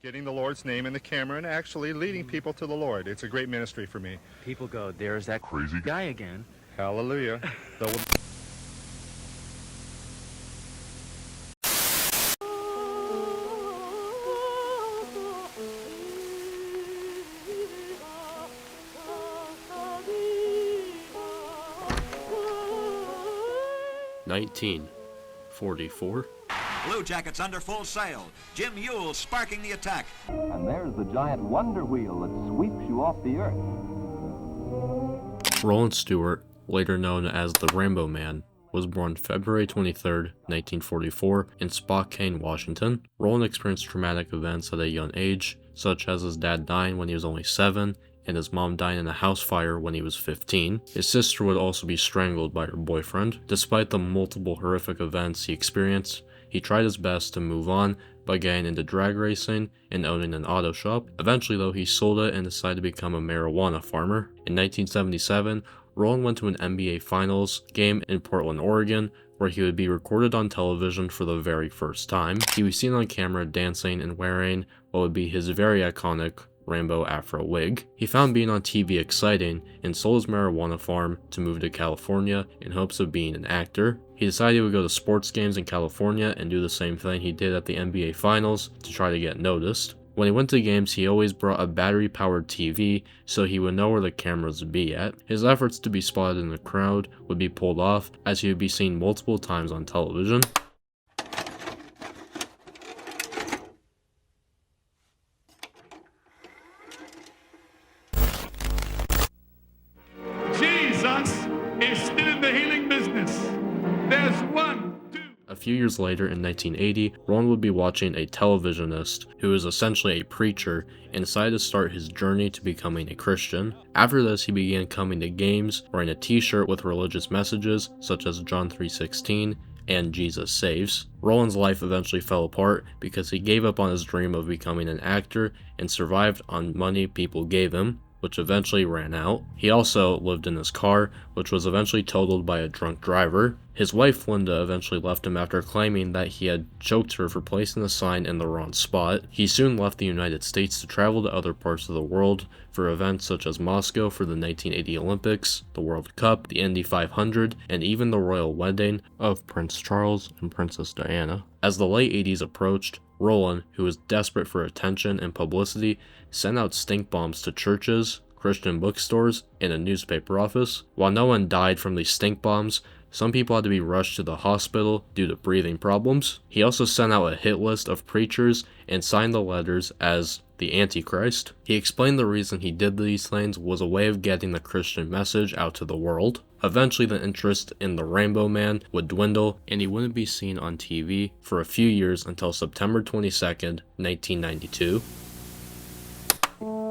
Getting the Lord's name in the camera and actually leading people to the Lord. It's a great ministry for me. People go, there's that crazy guy again. Hallelujah. The- 1944. Blue Jackets under full sail. Jim Ewell sparking the attack. And there's the giant wonder wheel that sweeps you off the earth. Roland Stewart, later known as the Rainbow Man, was born February 23, 1944, in Spokane, Washington. Roland experienced traumatic events at a young age, such as his dad dying when he was only 7, and his mom dying in a house fire when he was 15. His sister would also be strangled by her boyfriend. Despite the multiple horrific events he experienced, he tried his best to move on by getting into drag racing and owning an auto shop. Eventually though, he sold it and decided to become a marijuana farmer. In 1977, Roland went to an NBA Finals game in Portland, Oregon, where he would be recorded on television for the very first time. He was seen on camera dancing and wearing what would be his very iconic rainbow afro wig. He found being on TV exciting and sold his marijuana farm to move to California in hopes of being an actor. He decided he would go to sports games in California and do the same thing he did at the NBA Finals to try to get noticed. When he went to games, he always brought a battery-powered TV so he would know where the cameras would be at. His efforts to be spotted in the crowd would be pulled off, as he would be seen multiple times on television. Jesus is still in the healing business. There's 1, 2. A few years later, in 1980, Roland would be watching a televisionist who is essentially a preacher and decided to start his journey to becoming a Christian. After this, he began coming to games wearing a t-shirt with religious messages such as John 3:16 and Jesus Saves. Roland's life eventually fell apart because he gave up on his dream of becoming an actor and survived on money people gave him, which eventually ran out. He also lived in his car, which was eventually totaled by a drunk driver. His wife Linda eventually left him after claiming that he had choked her for placing the sign in the wrong spot. He soon left the United States to travel to other parts of the world for events such as Moscow for the 1980 Olympics, the World Cup, the Indy 500, and even the royal wedding of Prince Charles and Princess Diana. As the late 80s approached, Roland, who was desperate for attention and publicity, sent out stink bombs to churches, Christian bookstores, and a newspaper office. While no one died from these stink bombs, some people had to be rushed to the hospital due to breathing problems. He also sent out a hit list of preachers and signed the letters as the Antichrist. He explained the reason he did these things was a way of getting the Christian message out to the world. Eventually, the interest in the Rainbow Man would dwindle, and he wouldn't be seen on TV for a few years until September 22nd, 1992.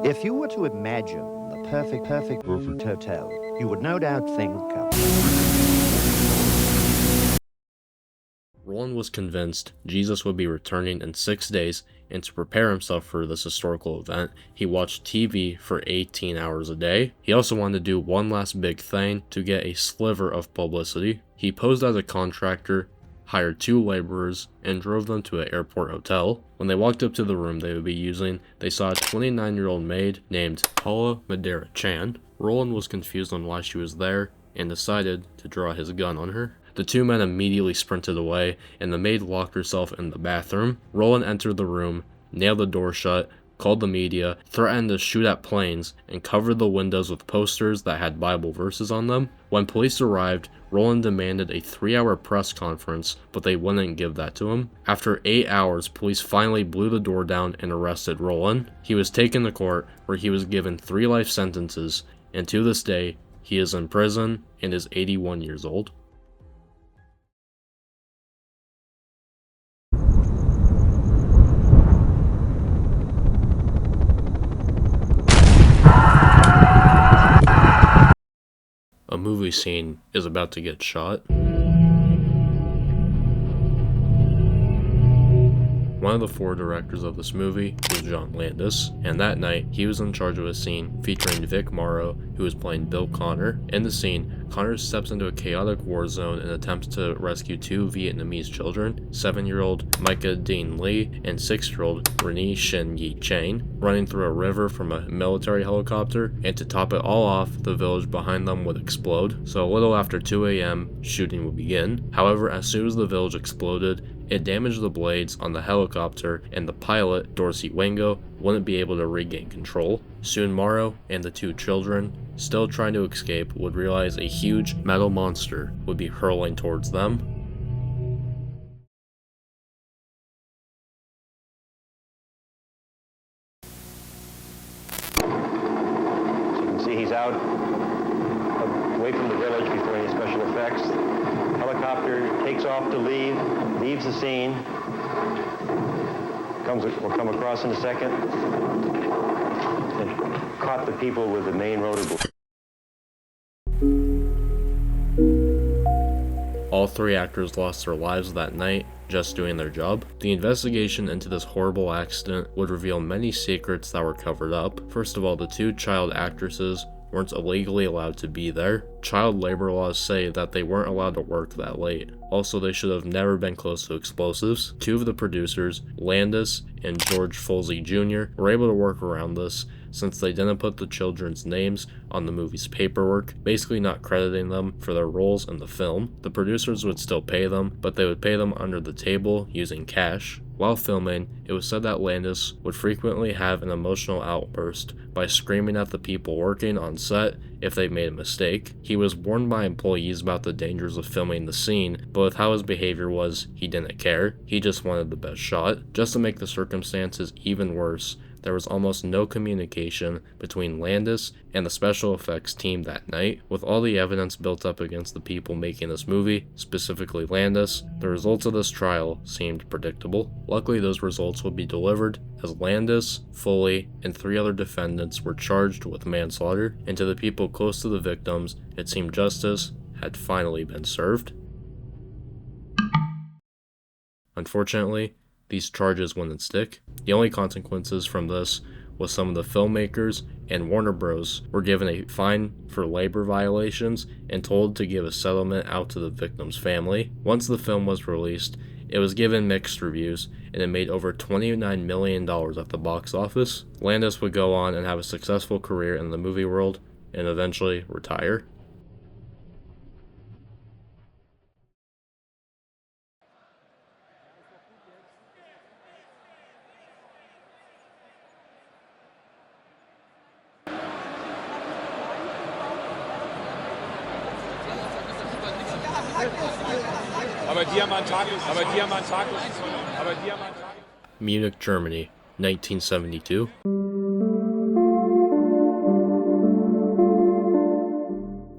If you were to imagine the perfect hotel, you would no doubt think Roland was convinced Jesus would be returning in 6 days, and to prepare himself for this historical event, he watched TV for 18 hours a day. He also wanted to do one last big thing to get a sliver of publicity. He posed as a contractor, hired 2 laborers, and drove them to an airport hotel. When they walked up to the room they would be using, they saw a 29-year-old maid named Paula Madera Chan. Roland was confused on why she was there and decided to draw his gun on her. The 2 men immediately sprinted away, and the maid locked herself in the bathroom. Roland entered the room, nailed the door shut, called the media, threatened to shoot at planes, and covered the windows with posters that had Bible verses on them. When police arrived, Roland demanded a 3-hour press conference, but they wouldn't give that to him. After 8 hours, police finally blew the door down and arrested Roland. He was taken to court, where he was given 3 life sentences, and to this day, he is in prison and is 81 years old. A movie scene is about to get shot. One One of the 4 directors of this movie was John Landis, and that night he was in charge of a scene featuring Vic Morrow, who was playing Bill Connor. In the scene, Connor steps into a chaotic war zone and attempts to rescue 2 Vietnamese children, 7-year-old Micah Dean Lee and 6-year-old Renee Shin Yi Chang, running through a river from a military helicopter, and to top it all off, the village behind them would explode. So a little after 2 a.m., shooting would begin. However, as soon as the village exploded, it damaged the blades on the helicopter, and the pilot, Dorsey Wango, wouldn't be able to regain control. Soon Morrow and the 2 children, still trying to escape, would realize a huge metal monster would be hurling towards them. As you can see, he's out away from the village before any special effects. Helicopter takes off to leaves the scene. Will come across in a second. And caught the people with the main rotor blade. All 3 actors lost their lives that night just doing their job. The investigation into this horrible accident would reveal many secrets that were covered up. First of all, the 2 child actresses weren't illegally allowed to be there. Child labor laws say that they weren't allowed to work that late. Also, they should have never been close to explosives. 2 of the producers, Landis and George Folsey Jr., were able to work around this since they didn't put the children's names on the movie's paperwork, basically not crediting them for their roles in the film. The producers would still pay them, but they would pay them under the table using cash. While filming, it was said that Landis would frequently have an emotional outburst by screaming at the people working on set if they made a mistake. He was warned by employees about the dangers of filming the scene, but with how his behavior was, he didn't care. He just wanted the best shot. Just to make the circumstances even worse, there was almost no communication between Landis and the special effects team that night. With all the evidence built up against the people making this movie, specifically Landis, the results of this trial seemed predictable. Luckily, those results would be delivered as Landis, Foley, and 3 other defendants were charged with manslaughter, and to the people close to the victims, it seemed justice had finally been served. Unfortunately, these charges wouldn't stick. The only consequences from this was some of the filmmakers and Warner Bros. Were given a fine for labor violations and told to give a settlement out to the victim's family. Once the film was released, it was given mixed reviews, and it made over $29 million at the box office. Landis would go on and have a successful career in the movie world and eventually retire. Munich, Germany, 1972.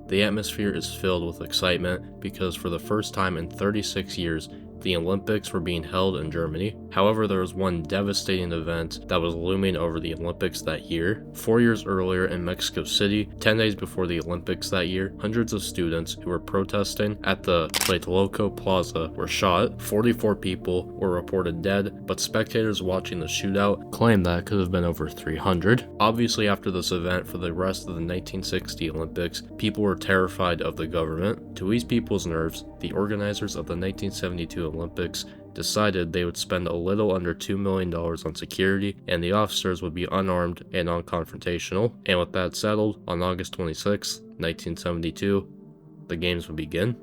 The atmosphere is filled with excitement because for the first time in 36 years, the Olympics were being held in Germany. However, there was one devastating event that was looming over the Olympics that year. 4 years earlier in Mexico City, 10 days before the Olympics that year, hundreds of students who were protesting at the Tlatelolco Plaza were shot. 44 people were reported dead, but spectators watching the shootout claimed that it could have been over 300. Obviously, after this event for the rest of the 1960 Olympics, people were terrified of the government. To ease people's nerves, the organizers of the 1972 Olympics decided they would spend a little under $2 million on security, and the officers would be unarmed and non-confrontational. And with that settled, on August 26, 1972, the games would begin.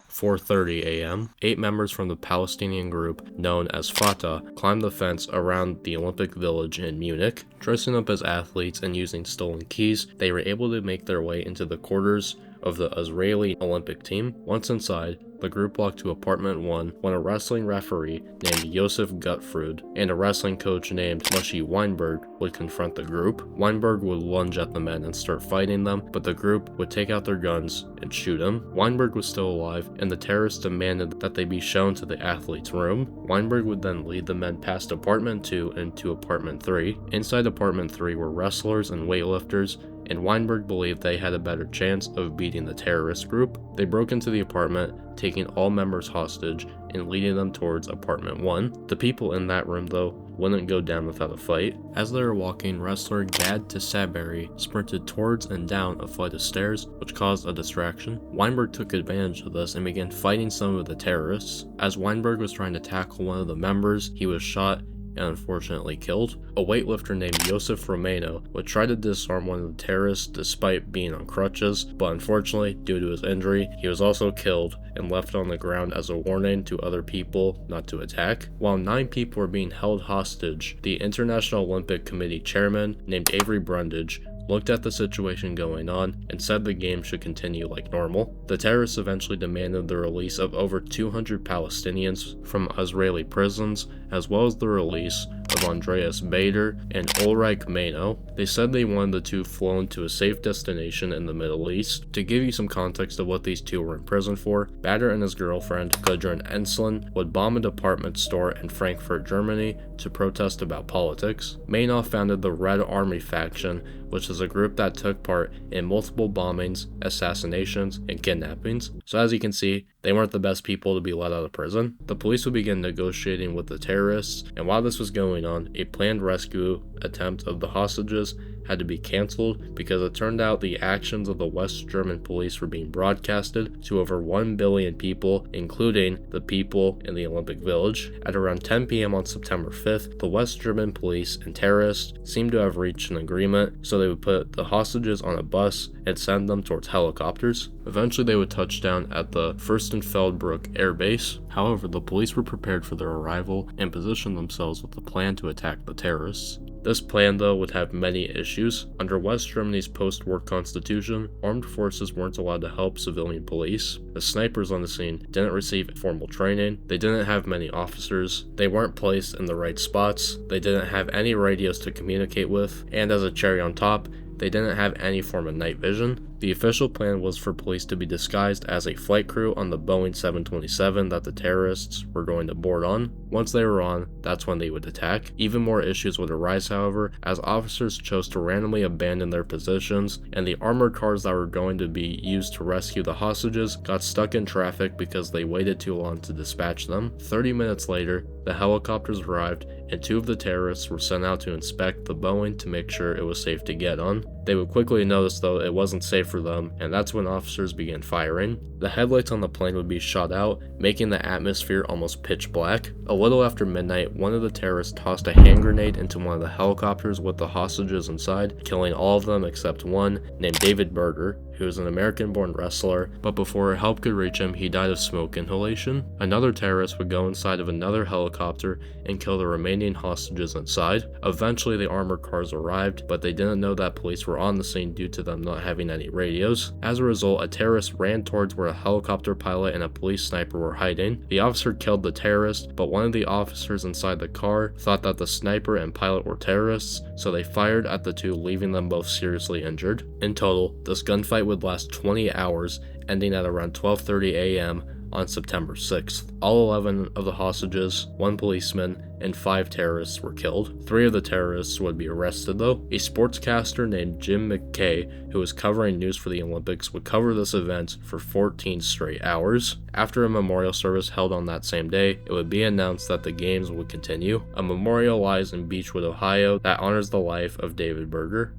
4:30 a.m., 8 members from the Palestinian group known as Fatah climbed the fence around the Olympic Village in Munich. Dressing up as athletes and using stolen keys, they were able to make their way into the quarters of the Israeli Olympic team. Once inside, the group walked to apartment 1 when a wrestling referee named Josef Gutfrud and a wrestling coach named Mushy Weinberg would confront the group. Weinberg would lunge at the men and start fighting them, but the group would take out their guns and shoot him. Weinberg was still alive, and the terrorists demanded that they be shown to the athlete's room. Weinberg would then lead the men past apartment 2 and to apartment 3. Inside apartment 3 were wrestlers and weightlifters, and Weinberg believed they had a better chance of beating the terrorist group. They broke into the apartment, taking all members hostage and leading them towards apartment 1. The people in that room, though, wouldn't go down without a fight. As they were walking, wrestler Gad Tissaberry sprinted towards and down a flight of stairs, which caused a distraction. Weinberg took advantage of this and began fighting some of the terrorists. As Weinberg was trying to tackle one of the members, he was shot and unfortunately killed. A weightlifter named Josef Romano would try to disarm one of the terrorists despite being on crutches, but unfortunately, due to his injury, he was also killed and left on the ground as a warning to other people not to attack. While 9 people were being held hostage, the International Olympic Committee chairman, named Avery Brundage, looked at the situation going on and said the game should continue like normal. The terrorists eventually demanded the release of over 200 Palestinians from Israeli prisons, as well as the release of Andreas Bader and Ulrich Mano. They said they wanted the two flown to a safe destination in the Middle East. To give you some context of what these two were in prison for, Bader and his girlfriend, Gudrun Ensslin, would bomb a department store in Frankfurt, Germany to protest about politics. Mano founded the Red Army faction, which is a group that took part in multiple bombings, assassinations, and kidnappings. So as you can see, they weren't the best people to be let out of prison. The police would begin negotiating with the terrorists, and while this was going on, a planned rescue attempt of the hostages had to be cancelled because it turned out the actions of the West German police were being broadcasted to over 1 billion people, including the people in the Olympic Village. At around 10 p.m. on September 5th, the West German police and terrorists seemed to have reached an agreement, so they would put the hostages on a bus and send them towards helicopters. Eventually they would touch down at the Fürstenfeldbruck Air Base. However, the police were prepared for their arrival and positioned themselves with a plan to attack the terrorists. This plan, though, would have many issues. Under West Germany's post-war constitution, armed forces weren't allowed to help civilian police. The snipers on the scene didn't receive formal training, they didn't have many officers, they weren't placed in the right spots, they didn't have any radios to communicate with, and as a cherry on top, they didn't have any form of night vision. The official plan was for police to be disguised as a flight crew on the Boeing 727 that the terrorists were going to board on. Once they were on, that's when they would attack. Even more issues would arise, however, as officers chose to randomly abandon their positions, and the armored cars that were going to be used to rescue the hostages got stuck in traffic because they waited too long to dispatch them. 30 minutes later, the helicopters arrived, and 2 of the terrorists were sent out to inspect the Boeing to make sure it was safe to get on. They would quickly notice, though, it wasn't safe for them, and that's when officers began firing. The headlights on the plane would be shot out, making the atmosphere almost pitch black. A little after midnight, one of the terrorists tossed a hand grenade into one of the helicopters with the hostages inside, killing all of them except one, named David Berger, who was an American-born wrestler, but before help could reach him, he died of smoke inhalation. Another terrorist would go inside of another helicopter and kill the remaining hostages inside. Eventually, the armored cars arrived, but they didn't know that police were on the scene due to them not having any radios. As a result, a terrorist ran towards where a helicopter pilot and a police sniper were hiding. The officer killed the terrorist, but one of the officers inside the car thought that the sniper and pilot were terrorists, so they fired at the two, leaving them both seriously injured. In total, this gunfight would last 20 hours, ending at around 12:30 a.m. on September 6th. All 11 of the hostages, 1 policeman, and 5 terrorists were killed. 3 of the terrorists would be arrested, though. A sportscaster named Jim McKay, who was covering news for the Olympics, would cover this event for 14 straight hours. After a memorial service held on that same day, it would be announced that the games would continue. A memorial lies in Beechwood, Ohio, that honors the life of David Berger.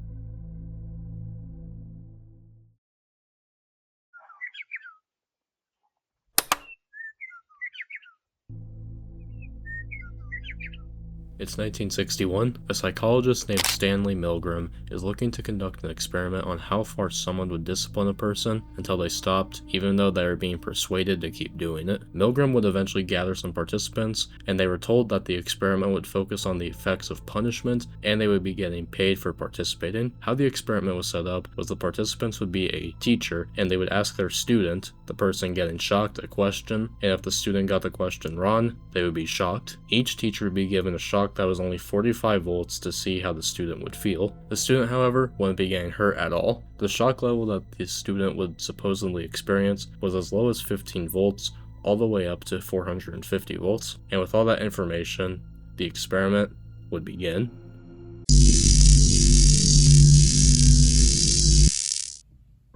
It's 1961. A psychologist named Stanley Milgram is looking to conduct an experiment on how far someone would discipline a person until they stopped, even though they were being persuaded to keep doing it. Milgram would eventually gather some participants, and they were told that the experiment would focus on the effects of punishment, and they would be getting paid for participating. How the experiment was set up was the participants would be a teacher, and they would ask their student, the person getting shocked, a question, and if the student got the question wrong, they would be shocked. Each teacher would be given a shock that was only 45 volts to see how the student would feel. The student, however, wouldn't be getting hurt at all. The shock level that the student would supposedly experience was as low as 15 volts, all the way up to 450 volts. And with all that information, the experiment would begin.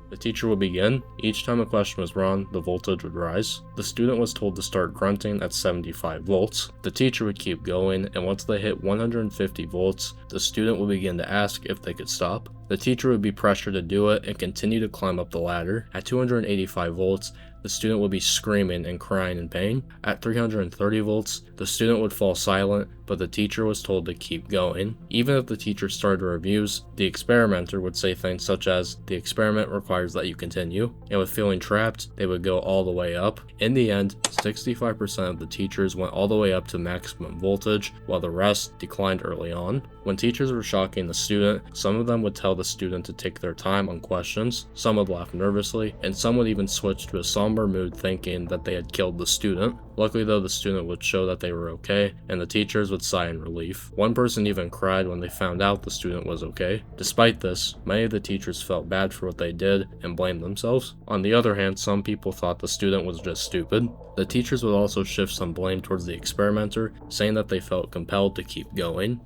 The teacher would begin. Each time a question was wrong, the voltage would rise. The student was told to start grunting at 75 volts. The teacher would keep going, and once they hit 150 volts, the student would begin to ask if they could stop. The teacher would be pressured to do it and continue to climb up the ladder. At 285 volts, the student would be screaming and crying in pain. At 330 volts, the student would fall silent, but the teacher was told to keep going. Even if the teacher started reviews, the experimenter would say things such as, "The experiment requires that you continue," and with feeling trapped, they would go all the way up. In the end, 65% of the teachers went all the way up to maximum voltage, while the rest declined early on. When teachers were shocking the student, some of them would tell the student to take their time on questions, some would laugh nervously, and some would even switch to a somber mood thinking that they had killed the student. Luckily though, the student would show that they were okay, and the teachers would sigh in relief. One person even cried when they found out the student was okay. Despite this, many of the teachers felt bad for what they did and blamed themselves. On the other hand, some people thought the student was just stupid. The teachers would also shift some blame towards the experimenter, saying that they felt compelled to keep going.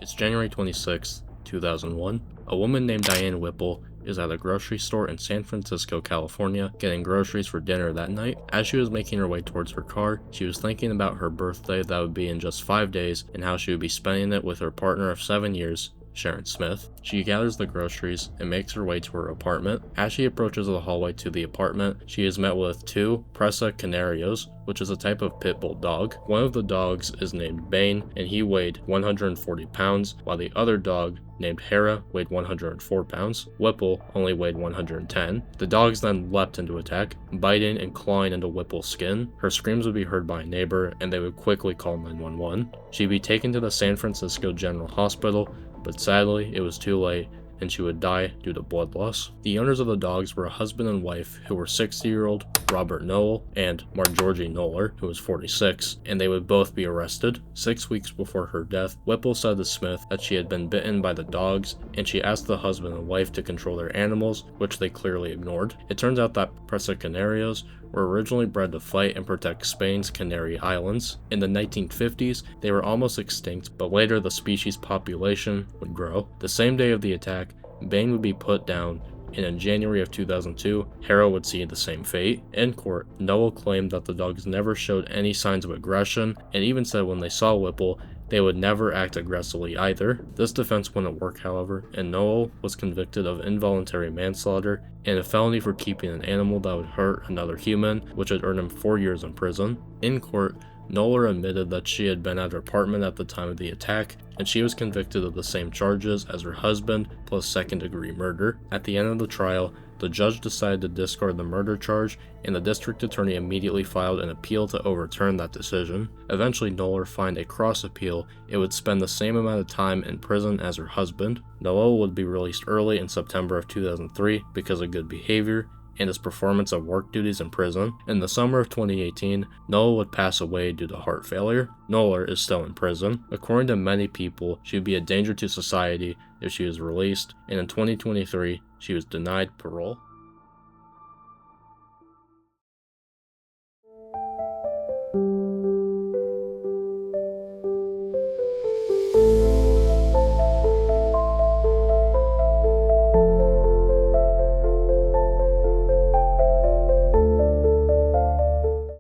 It's January 26, 2001. A woman named Diane Whipple is at a grocery store in San Francisco, California, getting groceries for dinner that night. As she was making her way towards her car, she was thinking about her birthday that would be in just 5 days and how she would be spending it with her partner of 7 years, Sharon Smith. She gathers the groceries and makes her way to her apartment. As she approaches the hallway to the apartment, she is met with 2 Presa Canarios, which is a type of pit bull dog. One of the dogs is named Bane, and he weighed 140 pounds, while the other dog, named Hera, weighed 104 pounds. Whipple only weighed 110. The dogs then leapt into attack, biting and clawing into Whipple's skin. Her screams would be heard by a neighbor, and they would quickly call 911. She'd be taken to the San Francisco General Hospital, but sadly, it was too late, and she would die due to blood loss. The owners of the dogs were a husband and wife who were 60-year-old Robert Noel and Marjorie Noller, who was 46, and they would both be arrested. 6 weeks before her death, Whipple said to Smith that she had been bitten by the dogs, and she asked the husband and wife to control their animals, which they clearly ignored. It turns out that Presa Canarios were originally bred to fight and protect Spain's Canary Islands. In the 1950s, they were almost extinct, but later the species' population would grow. The same day of the attack, Bane would be put down, and in January of 2002, Hera would see the same fate. In court, Noel claimed that the dogs never showed any signs of aggression, and even said when they saw Whipple, they would never act aggressively either. This defense wouldn't work, however, and Noel was convicted of involuntary manslaughter and a felony for keeping an animal that would hurt another human, which would earn him 4 years in prison. In court, Noller admitted that she had been at her apartment at the time of the attack, and she was convicted of the same charges as her husband, plus second-degree murder. At the end of the trial, the judge decided to discard the murder charge, and the district attorney immediately filed an appeal to overturn that decision. Eventually, Noller filed a cross-appeal. It would spend the same amount of time in prison as her husband. Noel would be released early in September of 2003 because of good behavior and his performance of work duties in prison. In the summer of 2018, Noel would pass away due to heart failure. Noller is still in prison. According to many people, she would be a danger to society if she was released, and in 2023, she was denied parole.